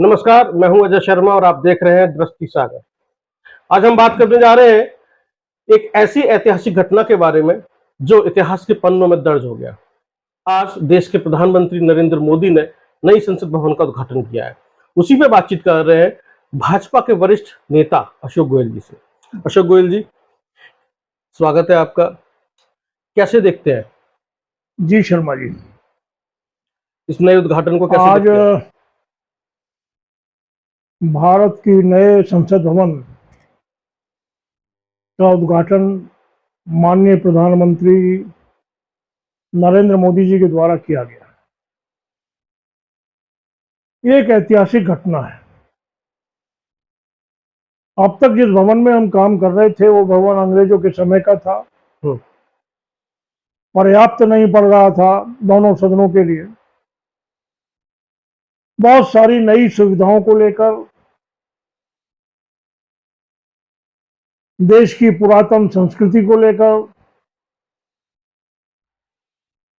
नमस्कार, मैं हूं अजय शर्मा और आप देख रहे हैं दृष्टि सागर। आज हम बात करने जा रहे हैं एक ऐसी ऐतिहासिक घटना के बारे में जो इतिहास के पन्नों में दर्ज हो गया। आज देश के प्रधानमंत्री नरेंद्र मोदी ने नई संसद भवन का उद्घाटन किया है। उसी पे बातचीत कर रहे हैं भाजपा के वरिष्ठ नेता अशोक गोयल जी से। अशोक गोयल जी, स्वागत है आपका। कैसे देखते हैं जी शर्मा जी, इस नए उद्घाटन को? कैसे आज देखते हैं? भारत की नए संसद भवन का उद्घाटन माननीय प्रधानमंत्री नरेंद्र मोदी जी के द्वारा किया गया। ये एक ऐतिहासिक घटना है। अब तक जिस भवन में हम काम कर रहे थे वो भवन अंग्रेजों के समय का था, हम्म, पर्याप्त नहीं पड़ रहा था दोनों सदनों के लिए। बहुत सारी नई सुविधाओं को लेकर, देश की पुरातन संस्कृति को लेकर,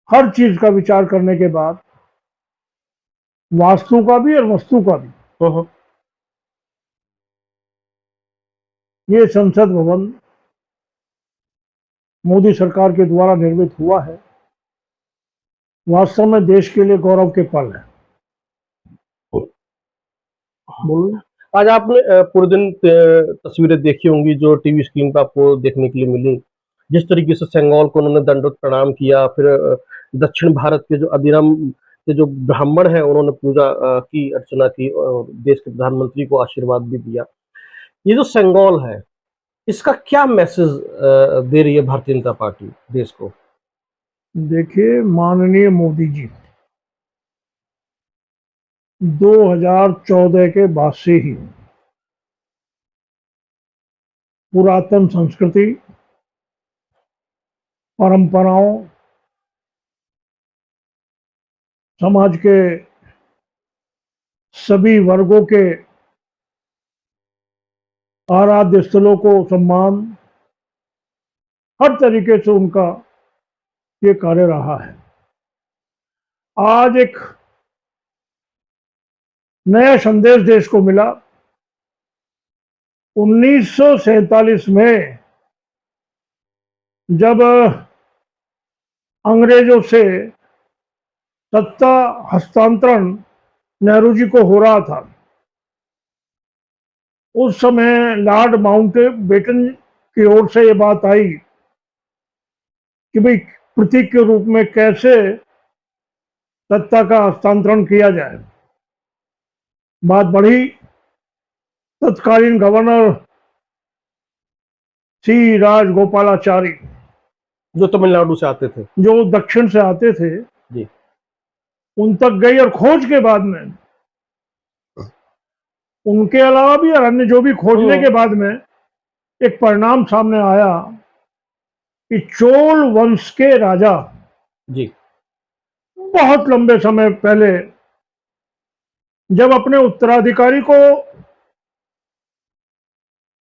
हर चीज का विचार करने के बाद, वास्तु का भी और वस्तु का भी, हम्म, ये संसद भवन मोदी सरकार के द्वारा निर्मित हुआ है। वास्तव में देश के लिए गौरव के पल है। बोलो। आज आपने पूरे दिन तस्वीरें देखी होंगी जो टीवी स्क्रीन पर आपको देखने के लिए मिली। जिस तरीके से सेंगोल को उन्होंने दंडवत प्रणाम किया, फिर दक्षिण भारत के जो अधिराम के जो ब्राह्मण हैं उन्होंने पूजा की, अर्चना की और देश के प्रधानमंत्री को आशीर्वाद भी दिया। ये जो सेंगोल है, इसका क्या मैसेज दे रही है भारतीय जनता पार्टी देश को? देखिए, माननीय मोदी जी 2014 के बाद से ही पुरातन संस्कृति, परंपराओं, समाज के सभी वर्गों के आराध्य स्थलों को सम्मान, हर तरीके से उनका ये कार्य रहा है। आज एक नया संदेश देश को मिला। 1947 में जब अंग्रेजों से सत्ता हस्तांतरण नेहरू जी को हो रहा था, उस समय लॉर्ड माउंटबेटन की ओर से ये बात आई कि भाई प्रतीक के रूप में कैसे सत्ता का हस्तांतरण किया जाए। बात बढ़ी। तत्कालीन गवर्नर सी राजगोपालाचारी, जो तमिलनाडु से आते थे, जो दक्षिण से आते थे, जी, उन तक गई और खोज के बाद में, उनके अलावा भी और अन्य जो भी खोजने के बाद में एक परिणाम सामने आया कि चोल वंश के राजा जी, बहुत लंबे समय पहले जब अपने उत्तराधिकारी को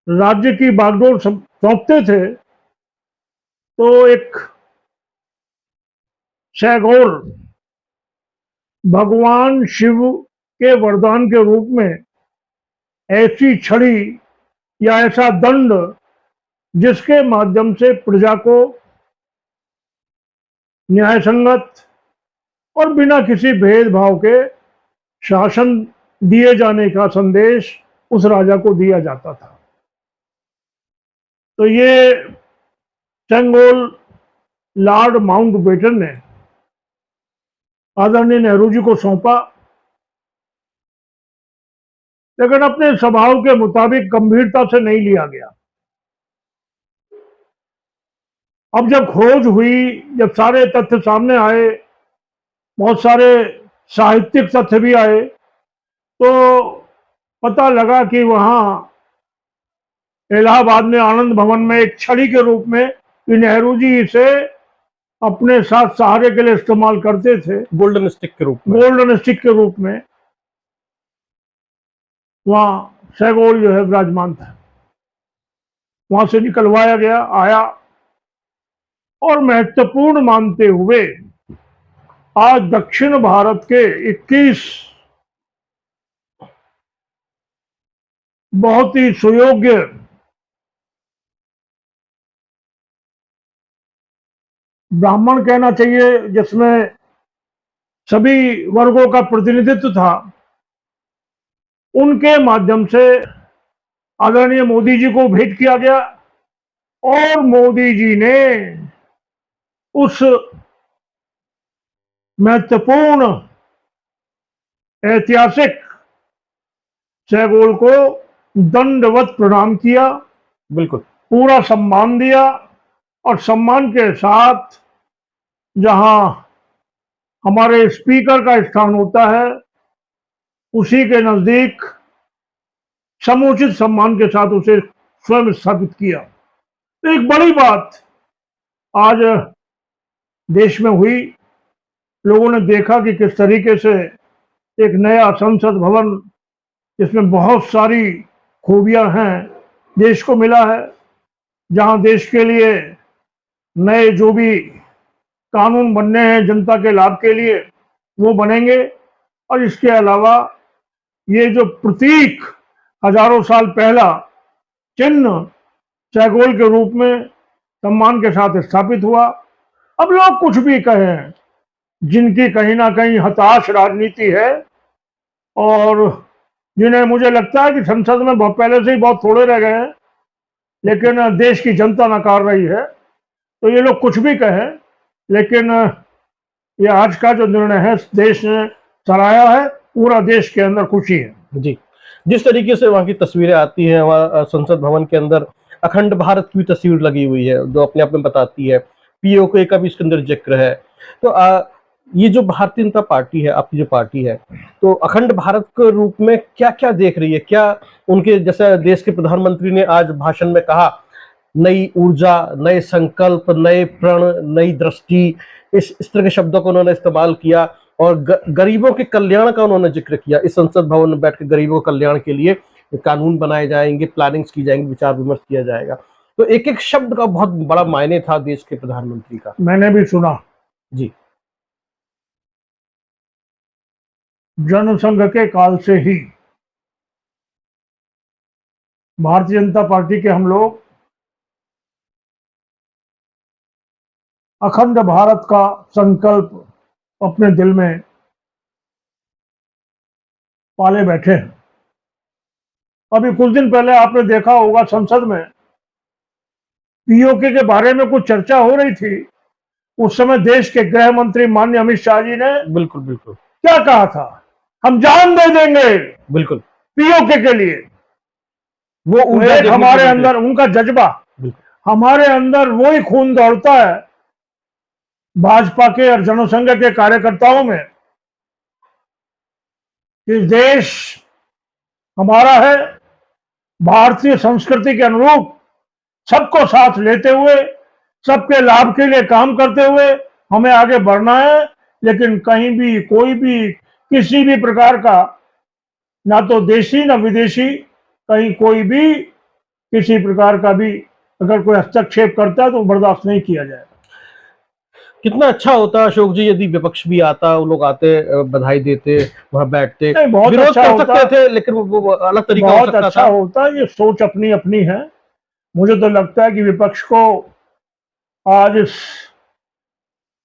राज्य की बागडोर सौंपते थे तो एक शैगोर भगवान शिव के वरदान के रूप में ऐसी छड़ी या ऐसा दंड जिसके माध्यम से प्रजा को न्यायसंगत और बिना किसी भेदभाव के शासन दिए जाने का संदेश उस राजा को दिया जाता था। तो ये सेंगोल लॉर्ड माउंटबेटन ने आदरणीय नेहरू जी को सौंपा, लेकिन अपने स्वभाव के मुताबिक गंभीरता से नहीं लिया गया। अब जब खोज हुई, जब सारे तथ्य सामने आए, बहुत सारे साहित्यिक तथ्य भी आए, तो पता लगा कि वहां इलाहाबाद में आनंद भवन में एक छड़ी के रूप में नेहरू जी इसे अपने साथ सहारे के लिए इस्तेमाल करते थे, गोल्डन स्टिक के रूप में, गोल्डन स्टिक के रूप में वहां सैगोल जो है विराजमान था। वहां से निकलवाया गया, आया, और महत्वपूर्ण मानते हुए आज दक्षिण भारत के 21 बहुत ही सुयोग्य ब्राह्मण कहना चाहिए, जिसमें सभी वर्गों का प्रतिनिधित्व था, उनके माध्यम से आदरणीय मोदी जी को भेंट किया गया और मोदी जी ने उस महत्वपूर्ण ऐतिहासिक शैगोल को दंडवत प्रणाम किया, बिल्कुल। पूरा सम्मान दिया और सम्मान के साथ जहां हमारे स्पीकर का स्थान होता है, उसी के नजदीक समुचित सम्मान के साथ उसे स्वयं स्थापित किया। तो एक बड़ी बात आज देश में हुई। लोगों ने देखा कि किस तरीके से एक नया संसद भवन, जिसमें बहुत सारी खूबियां हैं, देश को मिला है, जहां देश के लिए नए जो भी कानून बनने हैं जनता के लाभ के लिए, वो बनेंगे। और इसके अलावा ये जो प्रतीक हजारों साल पहला चिन्ह चैगोल के रूप में सम्मान के साथ स्थापित हुआ। अब लोग कुछ भी कहें, जिनकी कहीं ना कहीं हताश राजनीति है और जिन्हें मुझे लगता है कि संसद में बहुत पहले से ही बहुत थोड़े रह गए हैं, लेकिन देश की जनता नकार रही है, तो ये लोग कुछ भी कहें, लेकिन ये आज का जो निर्णय है देश ने सराहा है, पूरा देश के अंदर खुशी है। जी, जिस तरीके से वहाँ की तस्वीरें आती हैं, वहाँ संसद भवन के अंदर अखंड भारत की तस्वीर लगी हुई है, जो अपने आप में बताती है। पीओके का भी इसके अंदर जिक्र है। तो ये जो भारतीय जनता पार्टी है, आपकी जो पार्टी है, तो अखंड भारत के रूप में क्या क्या देख रही है? क्या उनके, जैसे देश के प्रधानमंत्री ने आज भाषण में कहा, नई ऊर्जा, नए संकल्प, नए प्रण, नई दृष्टि, इस तरह के शब्दों को उन्होंने इस्तेमाल किया और गरीबों के कल्याण का उन्होंने जिक्र किया। इस संसद भवन में बैठकर गरीबों के कल्याण के लिए कानून बनाए जाएंगे, प्लानिंग्स की जाएंगी, विचार विमर्श किया जाएगा। तो एक एक शब्द का बहुत बड़ा मायने था देश के प्रधानमंत्री का। मैंने भी सुना। जी। जनसंघ के काल से ही भारतीय जनता पार्टी के हम लोग अखंड भारत का संकल्प अपने दिल में पाले बैठे हैं। अभी कुछ दिन पहले आपने देखा होगा, संसद में पीओके के बारे में कुछ चर्चा हो रही थी। उस समय देश के गृह मंत्री माननीय अमित शाह जी ने बिल्कुल बिल्कुल क्या कहा था? हम जान दे देंगे बिल्कुल पीओके के लिए। वो तो एक हमारे अंदर उनका जज्बा, हमारे अंदर वही खून दौड़ता है भाजपा के और जनसंघ के कार्यकर्ताओं में कि देश हमारा है, भारतीय संस्कृति के अनुरूप सबको साथ लेते हुए, सबके लाभ के लिए काम करते हुए हमें आगे बढ़ना है। लेकिन कहीं भी कोई भी किसी भी प्रकार का, ना तो देशी ना विदेशी, कहीं कोई भी किसी प्रकार का भी अगर कोई हस्तक्षेप करता है तो बर्दाश्त नहीं किया जाएगा। कितना अच्छा होता अशोक जी यदि विपक्ष भी आता, वो लोग आते, बधाई देते, वहां बैठते, बहुत विरोध अच्छा कर होता, सकते थे, लेकिन वो अलग तरीका हो बहुत सकता अच्छा था। होता। ये सोच अपनी अपनी है। मुझे तो लगता है कि विपक्ष को आज इस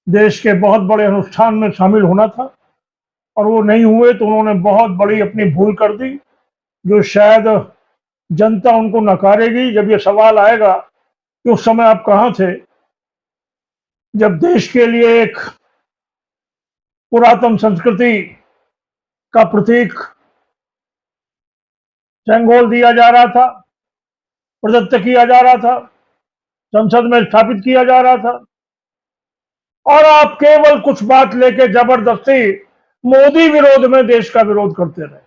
देश के बहुत बड़े अनुष्ठान में शामिल होना था और वो नहीं हुए, तो उन्होंने बहुत बड़ी अपनी भूल कर दी, जो शायद जनता उनको नकारेगी। जब ये सवाल आएगा कि उस समय आप कहां थे, जब देश के लिए एक पुरातन संस्कृति का प्रतीक चैंगोल दिया जा रहा था, प्रदत्त किया जा रहा था, संसद में स्थापित किया जा रहा था, और आप केवल कुछ बात लेके जबरदस्ती मोदी विरोध में देश का विरोध करते रहे।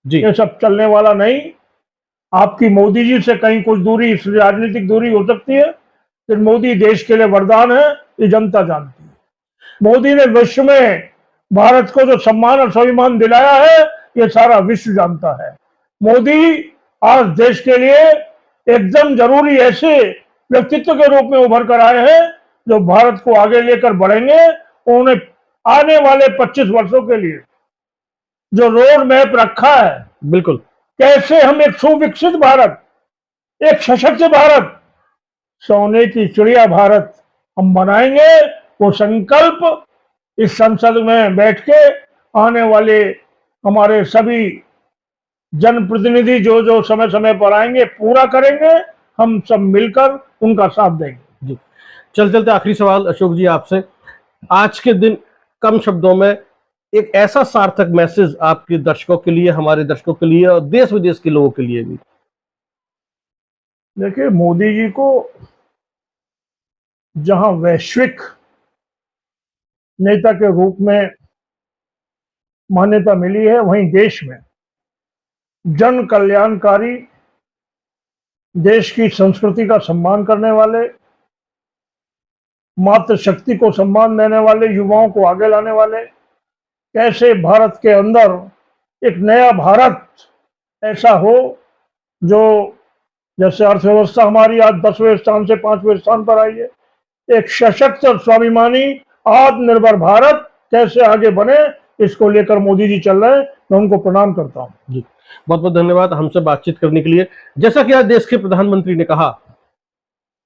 जी। ये सब चलने वाला नहीं। आपकी मोदी जी से कहीं कुछ दूरी, राजनीतिक दूरी हो सकती है, लेकिन मोदी देश के लिए वरदान है, ये जनता जानती है। मोदी ने विश्व में भारत को जो सम्मान और स्वाभिमान दिलाया है, ये सारा विश्व जानता है। मोदी आज देश के लिए एकदम जरूरी ऐसे व्यक्तित्व के रूप में उभर कर आए हैं जो भारत को आगे लेकर बढ़ेंगे। उन्होंने आने वाले 25 वर्षों के लिए जो रोड मैप रखा है, बिल्कुल कैसे हम एक सुविकसित भारत, एक सशक्त भारत, सोने की चिड़िया भारत हम बनाएंगे, वो संकल्प इस संसद में बैठ के आने वाले हमारे सभी जनप्रतिनिधि जो जो समय समय पर आएंगे पूरा करेंगे। हम सब मिलकर उनका साथ देंगे। जी, चलते चलते आखिरी सवाल अशोक जी आपसे, आज के दिन कम शब्दों में एक ऐसा सार्थक मैसेज आपके दर्शकों के लिए, हमारे दर्शकों के लिए और देश विदेश के लोगों के लिए भी। देखिए, मोदी जी को जहां वैश्विक नेता के रूप में मान्यता मिली है, वहीं देश में जन कल्याणकारी, देश की संस्कृति का सम्मान करने वाले, मातृशक्ति को सम्मान देने वाले, युवाओं को आगे लाने वाले, कैसे भारत के अंदर एक नया भारत ऐसा हो जो, जैसे अर्थव्यवस्था हमारी आज 10वें स्थान से 5वें स्थान पर आई है, एक सशक्त और स्वाभिमानी आत्मनिर्भर भारत कैसे आगे बने, इसको लेकर मोदी जी चल रहे हैं। मैं उनको प्रणाम करता हूं। जी, बहुत बहुत धन्यवाद हमसे बातचीत करने के लिए। जैसा कि आज देश के प्रधानमंत्री ने कहा,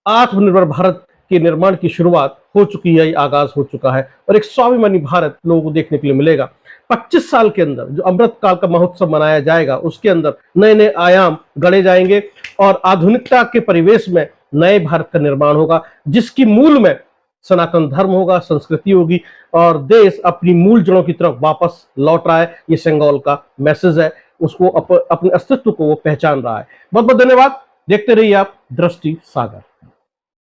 आत्मनिर्भर भारत के निर्माण की शुरुआत हो चुकी है, आगाज हो चुका है और एक स्वाभिमानी भारत लोगों को देखने के लिए मिलेगा। 25 साल के अंदर जो अमृत काल का महोत्सव मनाया जाएगा, उसके अंदर नए नए आयाम गढ़े जाएंगे और आधुनिकता के परिवेश में नए भारत का निर्माण होगा, जिसकी मूल में सनातन धर्म होगा, संस्कृति होगी और देश अपनी मूल जड़ों की तरफ वापस लौट रहा है। ये सेंगोल का मैसेज है, उसको अपने अस्तित्व को वो पहचान रहा है। बहुत बहुत धन्यवाद। देखते रहिए आप दृष्टि सागर।